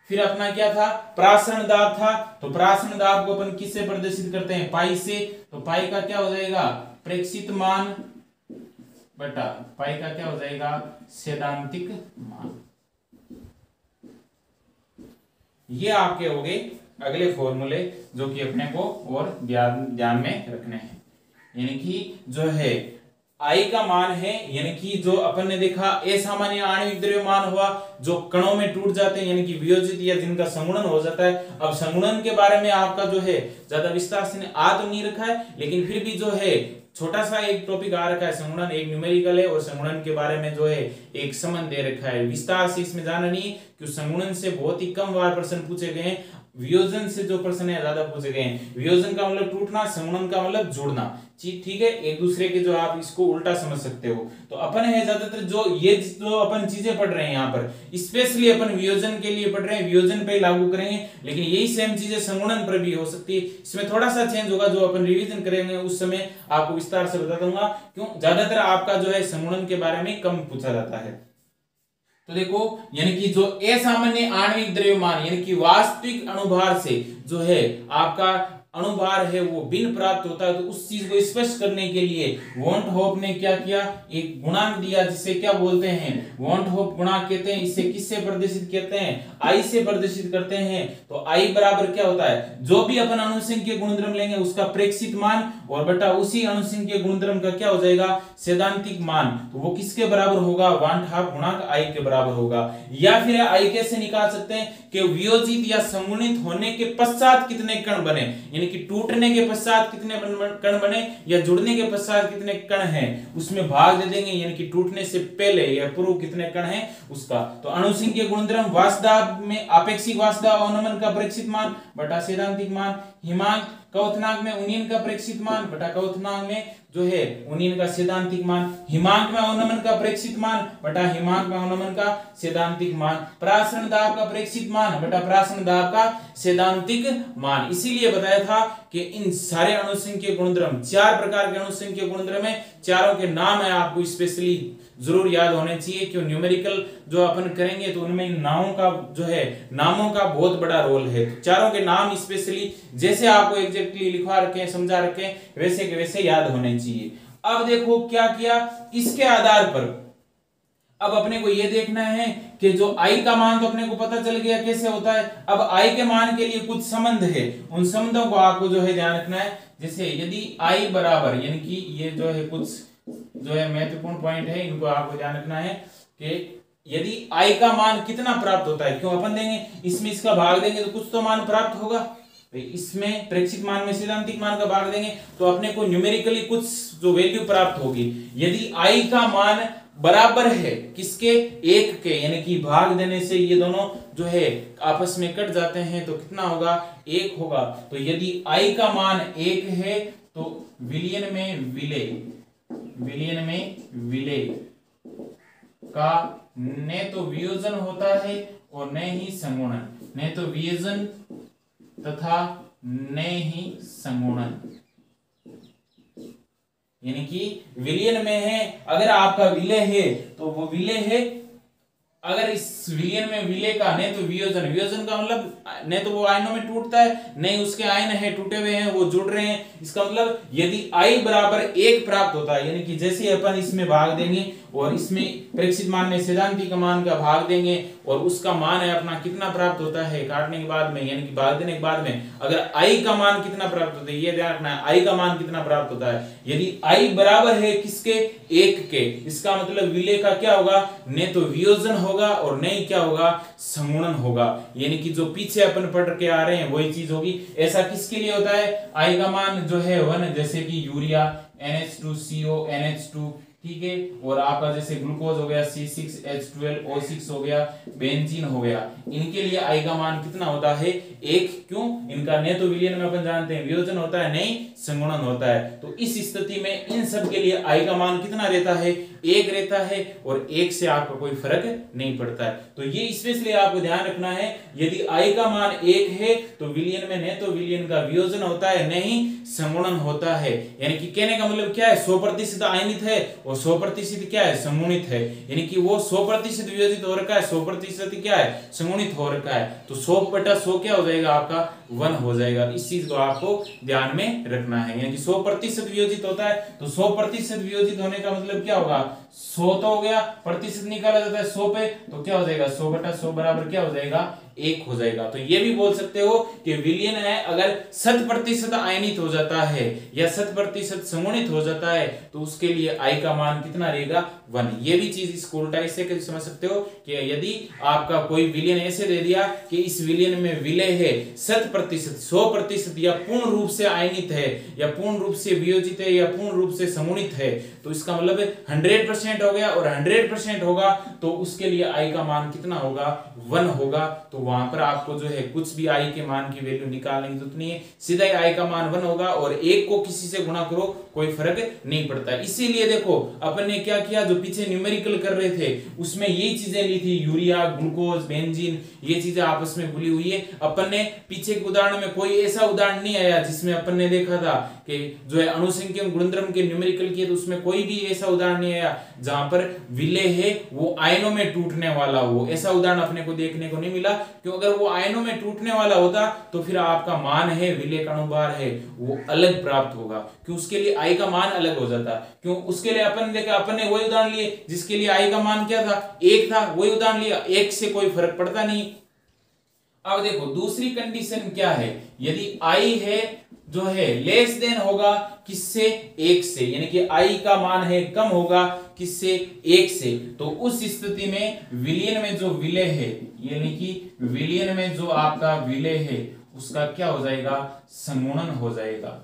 फिर अपना क्या था, प्रासरण दाब था। तो प्रासरण दाब को अपन किससे प्रदर्शित करते हैं, पाई से। तो पाई का क्या हो जाएगा, प्रेक्षित मान बटा पाई का क्या हो जाएगा, सैद्धांतिक मान। ये आपके हो गए अगले फॉर्मूले जो कि अपने को और ध्यान में रखने हैं। यानी कि जो है आई का मान है, यानी कि जो अपन ने देखा असामान्य आणविक द्रव्यमान हुआ जो कणों में टूट जाते हैं, यानी कि वियोजित या जिनका संगुणन हो जाता है। अब संगुणन के बारे में आपका जो है ज्यादा विस्तार से आ तो नहीं रखा है, लेकिन फिर भी जो है छोटा सा एक टॉपिक आ रखा है, संगुणन एक न्यूमेरिकल है और संगुणन के बारे में जो है एक संबंध दे रखा है। विस्तार से इसमें जाना नहीं, क्योंकि संगुणन से बहुत ही कम बार प्रश्न पूछे गए हैं, वियोजन से जो प्रश्न है ज्यादा पूछे गए हैं। वियोजन का मतलब टूटना, संगुणन का मतलब जुड़ना, ठीक है, एक दूसरे के जो आप इसको उल्टा समझ सकते हो। तो अपन है ज्यादातर जो ये जो अपन चीजें पढ़ रहे हैं यहाँ पर, स्पेशली अपन वियोजन के लिए पढ़ रहे हैं, वियोजन पे लागू करेंगे, लेकिन यही सेम चीजें संगुणन पर भी हो सकती है। इसमें थोड़ा सा चेंज होगा, जो अपन रिवीजन करेंगे उस समय आपको विस्तार से बता दूंगा, क्यों ज्यादातर आपका जो है संगुणन के बारे में कम पूछा जाता है। तो देखो, यानी कि जो असामान्य आणविक द्रव्यमान यानी कि वास्तविक अणुभार से जो है आपका अणुभार है वो भिन्न प्राप्त होता है, तो उस चीज को स्पष्ट करने के लिए वॉन होप ने क्या किया, एक गुणांक दिया जिसे क्या बोलते हैं, वॉन होप गुणांक कहते हैं। इसे किससे प्रदर्शित करते हैं, आई से प्रदर्शित करते हैं। तो आई बराबर क्या होता है, जो भी अपन अणुसंख्यक गुणधर्म लेंगे उसका प्रेक्षित मान और बटा उसी अणुसंख्यक गुणधर्म का क्या हो जाएगा, सैद्धांतिक मान। तो वो किसके बराबर होगा, वॉन होप गुणांक आई के बराबर होगा। या फिर आई कैसे निकाल सकते हैं कि वियोजित या संगुणित होने के पश्चात कितने कण बने, यानी कि टूटने के पश्चात कितने कण बने या जुड़ने के पश्चात कितने कण हैं, उसमें भाग दे देंगे, यानी कि टूटने से पहले या पूर्व कितने कण हैं उसका। तो अणुसंख्यक गुणधर्म वाष्पदाब में आपेक्षिक वाष्पदाब अवनमन का प्रेक्षित मान बटा सैद्धांतिक मान, हिमांक क्वथनांक में उन्नीन का प्रेक्षित मान बटा क्वथनांक में जो है उन्नीन का सैद्धांतिक मान, हिमांक में अवनमन का प्रेक्षित मान बटा हिमांक में अवनमन का सैद्धांतिक मान, प्रासरण दाब का प्रेक्षित मान बटा प्रासरण दाब का सैद्धांतिक मान। इसीलिए बताया था कि इन सारे अणुसंख्यक गुणधर्म, 4 प्रकार के अणुसंख्यक गुणधर्म है, चारों के नाम है आपको स्पेशली जरूर याद होने चाहिए, क्यों न्यूमेरिकल जो अपन करेंगे तो उनमें नामों का जो है नामों का बहुत बड़ा रोल है। तो चारों के नाम स्पेशली जैसे आपको एग्जैक्टली लिखवा रखे हैं, समझा रखे हैं, वैसे के वैसे याद होने चाहिए। अब देखो क्या किया, इसके आधार पर अब अपने को ये देखना है कि जो आई का मान तो अपने को पता चल गया कैसे होता है। अब आई के मान के लिए कुछ संबंध है, उन संबंधों को आपको जो है ध्यान रखना है। जैसे यदि आई बराबर, यानी कि ये जो है कुछ जो है महत्वपूर्ण पॉइंट है, इनको आपको ध्यान रखना है कि यदि आई का मान कितना प्राप्त होता है, क्यों अपन देंगे इसमें इसका भाग देंगे तो कुछ तो मान प्राप्त होगा, इसमें प्रेक्षित मान में सैद्धांतिक मान का भाग देंगे तो अपने को न्यूमेरिकली कुछ जो वैल्यू प्राप्त होगी। यदि आई का मान बराबर है किसके, एक के, यानी कि भाग देने से ये दोनों जो है आपस में कट जाते हैं तो कितना होगा, 1 होगा। तो यदि आई का मान 1 है तो विलयन में विलय का न तो वियोजन होता है और न ही संगुणन, न तो वियोजन तथा न ही संगुणन। यानी कि विलयन में है, अगर आपका विलय है तो वो विलय है, अगर इस विलयन में विलय का नहीं तो वियोजन, वियोजन का मतलब नहीं तो वो आयनों में टूटता है, नहीं उसके आयन है टूटे हुए हैं वो जुड़ रहे हैं। इसका मतलब यदि आई बराबर 1 प्राप्त होता है, यानी कि जैसे अपन इसमें भाग देंगे और इसमें प्रेक्षित मान में सैद्धांतिक मान का भाग देंगे और उसका मान है अपना कितना प्राप्त होता है काटने के बाद में, यानी कि भाग देने के बाद में अगर आई का मान कितना प्राप्त होता है, ये ध्यान रखना है, आई का मान कितना प्राप्त होता है। यदि आई बराबर है किसके, 1 के, इसका मतलब विलय का क्या होगा, न तो वियोजन होगा और नहीं क्या होगा, संगुणन होगा। यानी कि जो पीछे अपन पढ़ के आ रहे हैं वही चीज होगी। ऐसा किसके लिए होता है, आई का मान जो है 1, जैसे कि यूरिया NH2CO NH2, ठीक है। और आपका जैसे ग्लूकोज हो गया C6H12O6 हो गया, बेंजीन हो गया, इनके लिए आई का मान कितना होता है 1। क्यों? इनका न तो विलयन में अपन जानते हैं वियोजन होता है, नहीं संगुणन होता है। तो इस स्थिति में इन सब के लिए आई का मान कितना रहता है 1 रहता है, और 1 से आपका कोई फर्क नहीं पड़ता है। तो ये स्पेशली आपको ध्यान रखना है, यदि आई का मान 1 है तो विलयन में न तो विलयन का वियोजन होता है, नहीं संगुणन होता है। यानी कि कहने का मतलब क्या है, 100% आयनित है और 100% क्या है संगुणित है। यानी कि वो 100% वियोजित हो रखा है, 100% क्या है संगुणित हो रखा है। तो 100/100 क्या हो जाएगा आपका 1 हो जाएगा। इस चीज को आपको ध्यान में रखना है। यानी कि 100% वियोजित होता है, तो 100% वियोजित होने का मतलब क्या होगा 100 तो हो गया, प्रतिशत निकाला जाता है 100 पे, तो क्या हो जाएगा 100/100 बराबर क्या हो जाएगा 1 हो जाएगा। तो ये भी बोल सकते हो कि विलयन है अगर 100% आयनित हो जाता है या 100% संगुणित हो जाता है तो उसके लिए आई का मान कितना रहेगा 1। ये भी चीज इसको उल्टा इससे समझ सकते हो कि यदि आपका कोई विलयन ऐसे दे दिया कि इस विलयन में विलय है 100% या पूर्ण रूप से आयनित है या पूर्ण रूप से वियोजित है या पूर्ण रूप से संगुणित है, तो इसका मतलब 100% हो गया और 100% होगा तो उसके लिए आई का मान कितना होगा 1 होगा। तो वहां पर आपको जो है कुछ भी आई के मान की वैल्यू निकालने की जरूरत नहीं है, सीधा ही आई का मान 1 होगा और 1 को किसी से गुणा करो कोई फर्क नहीं पड़ता। इसीलिए देखो अपन ने क्या किया, जो पीछे न्यूमेरिकल कर रहे थे उसमें यही चीजें ली थी, यूरिया, ग्लूकोज, बेंजीन, ये चीजें आपस में घुली हुई है। अपन ने पीछे के उदाहरण में कोई ऐसा उदाहरण नहीं आया जिसमें अपन ने देखा था कि जो है अणुसंख्यक गुणधर्म के न्यूमेरिकल किए, तो उसमें कोई भी ऐसा उदाहरण नहीं आया जहां पर विलय है वो आयनों में टूटने वाला हो। ऐसा उदाहरण अपने को देखने को नहीं मिला, क्यों अगर वो आयनों में टूटने वाला होता तो फिर आपका मान है विलय का अनुभार है वो अलग प्राप्त होगा, क्यों उसके लिए आई का मान अलग हो जाता। क्यों उसके लिए अपन देखा, अपन ने वही उदाहरण लिए जिसके लिए आई का मान क्या था 1 था, वही उदाहरण लिया, 1 से कोई फर्क पड़ता नहीं। अब देखो दूसरी कंडीशन क्या है, यदि आई है जो है लेस देन होगा किससे 1 से, यानी कि आई का मान है कम होगा किससे 1 से, तो उस स्थिति में विलयन में जो विलय है, यानी कि विलयन में जो आपका विलय है उसका क्या हो जाएगा संगुणन हो जाएगा।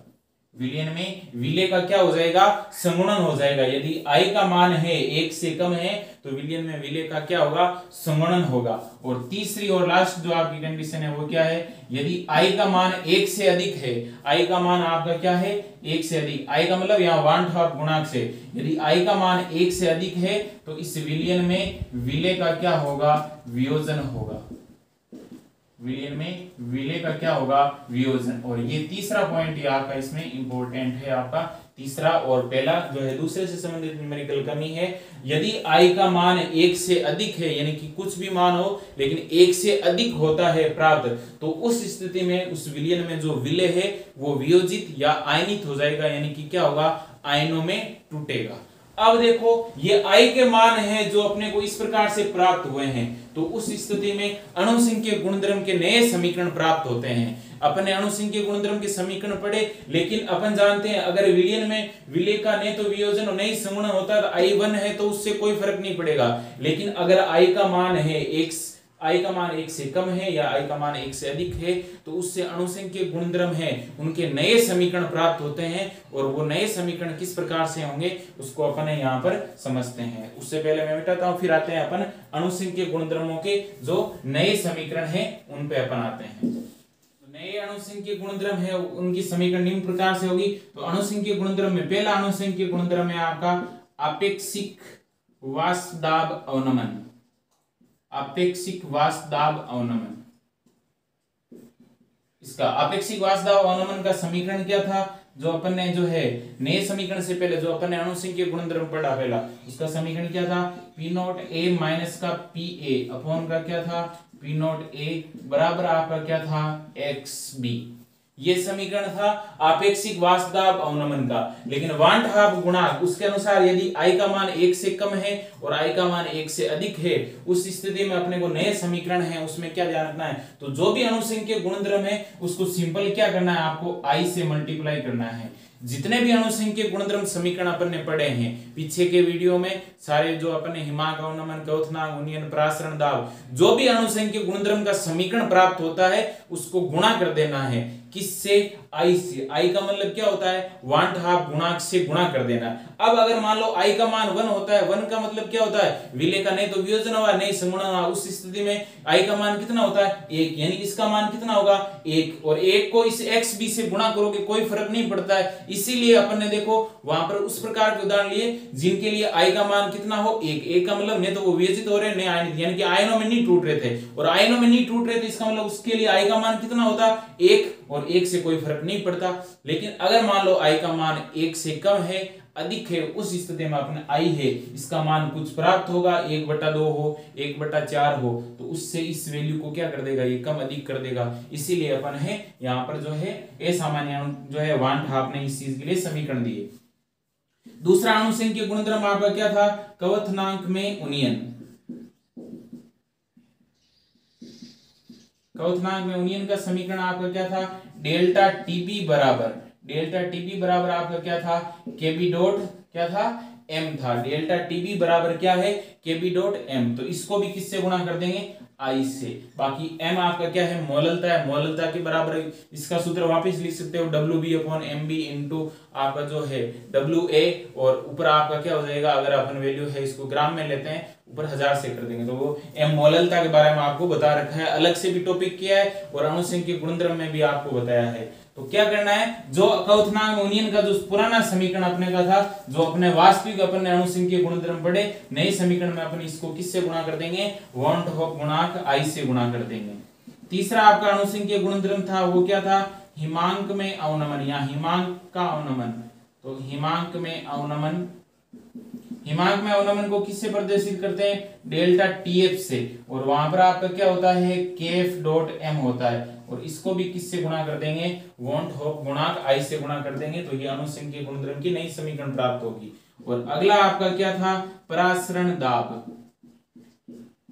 विलयन में विलय का क्या हो जाएगा संगुणन हो जाएगा। यदि आई का मान है 1 से कम है तो विलयन में विलय का क्या होगा संगुणन होगा। और तीसरी और लास्ट जो आपकी कंडीशन है वो क्या है, यदि आई का मान 1 से अधिक है, आई का मान आपका क्या है 1 से अधिक, आई का मतलब यहाँ 1/2 गुणांक से, यदि आई का मान 1 से अधिक है तो इस विलयन में विलय का क्या होगा वियोजन होगा। विलयन में विलय का क्या होगा वियोजन। और ये तीसरा पॉइंट ये आपका इसमें इंपॉर्टेंट है, आपका तीसरा और पहला जो है दूसरे से संबंधित न्यूमेरिकल कमी है। यदि आई का मान 1 से अधिक है, यानी कि कुछ भी मान हो लेकिन 1 से अधिक होता है प्राप्त, तो उस स्थिति में उस विलयन में जो विलय है वो वियोजित या आयनित हो जाएगा, यानी कि क्या होगा आयनों में टूटेगा। अब देखो ये आई के मान है जो अपने को इस प्रकार से प्राप्त हुए हैं, तो उस स्थिति में अणुसंख्यक गुणधर्म के नए समीकरण प्राप्त होते हैं। अपन ने अणुसंख्यक गुणधर्म के समीकरण पढ़े, लेकिन अपन जानते हैं अगर विलयन में विलय का न तो वियोजन और न ही संगुणन होता है तो आई 1 है तो उससे कोई फर्क नहीं पड़ेगा। लेकिन अगर आई का मान है 1 से कम है या आई का मान 1 से अधिक है तो उससे अणुसंख्यक गुणधर्म है उनके नए समीकरण प्राप्त होते हैं। और वो नए समीकरण किस प्रकार से होंगे उसको अपन यहाँ पर समझते हैं। उससे पहले मैं मिटाता हूं, फिर आते हैं अपन अणुसंख्यक गुणधर्मों के जो नए समीकरण हैं उन पे अपन आते हैं। नए अणुसंख्यक गुणधर्म है उनकी समीकरण निम्न प्रकार से होगी। तो अणुसंख्यक गुणधर्म में पहला अणुसंख्यक गुणधर्म है आपका अपेक्षिक वाष्प दाब अवनमन। अपेक्षिक वाष्प दाब अवनमन, इसका अपेक्षिक वाष्प दाब अवनमन का समीकरण क्या था, जो अपन ने जो है नए समीकरण से पहले जो अपन ने अणुसंख्यक गुणधर्म पढ़ा पहला, उसका समीकरण क्या था P0A माइनस का PA अपॉन का क्या था P0A बराबर आपका क्या था XB। ये समीकरण था आपेक्षिक वाष्प दाब अवनमन का। लेकिन 1/2 गुणांक उसके अनुसार यदि आई का मान 1 से कम है और आई का मान 1 से अधिक है, उस स्थिति में अपने को नए समीकरण है उसमें क्या ध्यान रखना है, तो जो भी अणुसंख्यक गुणधर्म है उसको सिंपल क्या करना है आपको आई से मल्टीप्लाई करना है। जितने भी अणुसंख्यक गुणधर्म समीकरण अपन ने पढ़े हैं पीछे के वीडियो में सारे, जो अपन ने हिमांक अवनमन क्वथनांक उन्नयन प्रासरण दाब, जो भी अणुसंख्यक गुणधर्म का समीकरण प्राप्त होता है उसको गुणा कर देना है किससे आई से। आई का मतलब क्या होता है, 1/2 गुणांक से गुणा कर देना। अब अगर मान लो आई का मान 1 होता है, 1 का मतलब क्या होता है, विलेय का नहीं तो वियोजन हुआ नहीं संगुणन हुआ, उस स्थिति में आई का मान कितना होता है 1, यानी इसका मान कितना होगा 1, और 1 को इस x b से गुणा करोगे कोई फर्क नहीं पड़ता है। इसीलिए अपन ने देखो वहां पर उस प्रकार के उदाहरण लिए जिनके लिए आई का मान कितना हो 1, 1 का मतलब नहीं तो वो वियोजित हो रहे नहीं आयनित, यानी कि आयनों में नहीं टूट रहे थे, और आयनों में नहीं टूट रहे थे इसका मतलब उसके लिए आई का मान कितना होता 1, और 1 से कोई फर्क नहीं पड़ता। लेकिन अगर मान लो आई का मान 1 से कम है, अधिक है, उस स्थिति में अपने आई है इसका मान कुछ प्राप्त होगा, 1/2 हो, 1/4 हो, तो उससे इस वैल्यू को क्या कर देगा, ये कम अधिक कर देगा। इसीलिए अपन है यहाँ पर जो है असामान्य अणु जो है 1/2 ने इस चीज के लिए समीकरण दिए। दूसरा अणुसंख्यक गुणधर्म आपका क्या था, कवथनांक में उन्नयन। कवथनांक में उन्नयन का समीकरण आपका क्या था, डेल्टा टीबी बराबर आपका क्या था, केबी डॉट क्या था एम था। डेल्टा टीबी बराबर क्या है, केबी डॉट एम। तो इसको भी किससे गुणा कर देंगे, आई से। बाकी एम आपका क्या है, मोललता है, मोललता के बराबर इसका सूत्र वापस लिख सकते हो WB/MB इंटू आपका जो है WA, और ऊपर आपका क्या हो जाएगा, अगर अपन वैल्यू है इसको ग्राम में लेते हैं ऊपर 1000 से कर देंगे, तो वो एम मोललता के बारे में आपको बता रखा है, अलग से भी टॉपिक किया है और अणुसंख्यक गुणधर्म में भी आपको बताया है। तो क्या करना है, जो कवथनांक में उन्नयन का जो पुराना समीकरण अपने का था, जो अपने वास्तविक अपन ने अणुसंख्यक गुणधर्म पढ़े, नए समीकरण में अपन इसको किससे गुणा कर देंगे, वॉन टू हॉफ गुणांक आई से गुणा कर देंगे। तीसरा आपका अणुसंख्यक गुणधर्म था वो क्या था, हिमांक में अवनमन या हिमांक का अवनमन। तो हिमांक में अवनमन को किससे प्रदर्शित करते हैं, डेल्टा टीएफ से, और वहां पर आपका क्या होता है, केएफ डॉट एम होता है, और इसको भी किससे गुणा कर देंगे, वॉन टू हॉफ गुणांक आई से गुणा कर देंगे, तो ये अणुसंख्यक गुणधर्म की नई समीकरण प्राप्त होगी। और अगला आपका क्या था, परासरण दाब।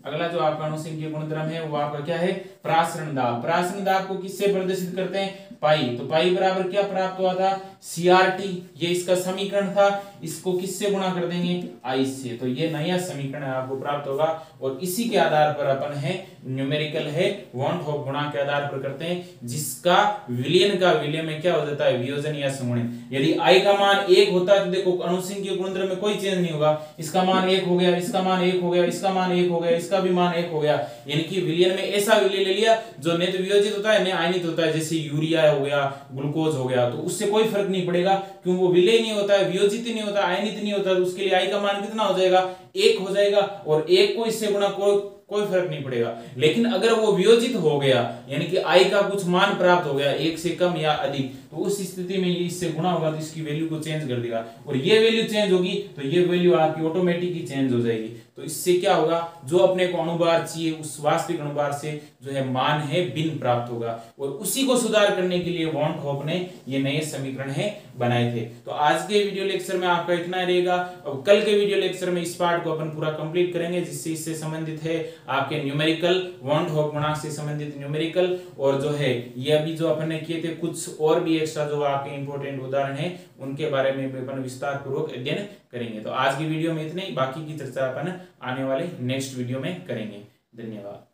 अगला जो आपका अणुसंख्यक गुणधर्म है वो आपका क्या है, परासरण दाब। परासरण दाब को किससे प्रदर्शित करते हैं, पाई। तो पाई बराबर क्या प्राप्त हुआ था, CRT, ये इसका समीकरण था, इसको किससे गुणा कर देंगे, आई से। तो ये नया समीकरण आपको प्राप्त होगा, और इसी के आधार पर अपन है न्यूमेरिकल है वॉन टू हॉफ गुणांक के आधार पर करते हैं, जिसका विलयन का विलय में क्या हो जाता है, वियोजन या संगुणन। यदि आई का मान 1 होता है तो देखो अणुसंख्यक गुणधर्म में कोई चेंज नहीं होगा, इसका मान 1 हो गया, इसका मान 1 हो गया, इसका मान 1 हो गया, इसका भी मान 1 हो गया, यानी कि विलयन में ऐसा विलय ले लिया जो न तो वियोजित होता है न आयनित होता है, जैसे यूरिया हो गया, ग्लूकोज हो गया, तो उससे कोई फर्क नहीं पड़ेगा, क्यों वो विलय नहीं होता है, वियोजित नहीं होता, आयनित नहीं होता, तो उसके लिए आई का मान कितना हो जाएगा, 1 हो जाएगा, और 1 को इससे गुणा कोई फर्क नहीं पड़ेगा। लेकिन अगर वो वियोजित हो गया, यानी कि आई का कुछ मान प्राप्त हो गया 1 से कम या अधिक, तो उस स्थिति में ये इससे गुणा होगा तो इसकी वैल्यू को चेंज कर देगा, और ये वैल्यू चेंज होगी तो ये वैल्यू आपकी ऑटोमेटिक ही चेंज हो जाएगी। तो इससे क्या होगा, जो अपने को अणुभार चाहिए उस वास्तविक अणुभार से जो है मान है भिन्न प्राप्त होगा, और उसी को सुधार करने के लिए वॉन टू हॉफ ने ये नए समीकरण है बनाए थे। तो आज के वीडियो लेक्चर में आपका इतना रहेगा, और कल के वीडियो लेक्चर में इस पार्ट को अपन पूरा कंप्लीट करेंगे, जिससे इससे संबंधित है आपके न्यूमेरिकल, वॉन टू हॉफ गुणांक से संबंधित न्यूमेरिकल, और जो है ये अभी जो अपन ने किए थे कुछ और भी एक्स्ट्रा जो आपके इंपॉर्टेंट उदाहरण है उनके बारे में भी अपन विस्तार पूर्वक अध्ययन करेंगे। तो आज की वीडियो में इतने ही, बाकी की चर्चा अपन आने वाले नेक्स्ट वीडियो में करेंगे। धन्यवाद।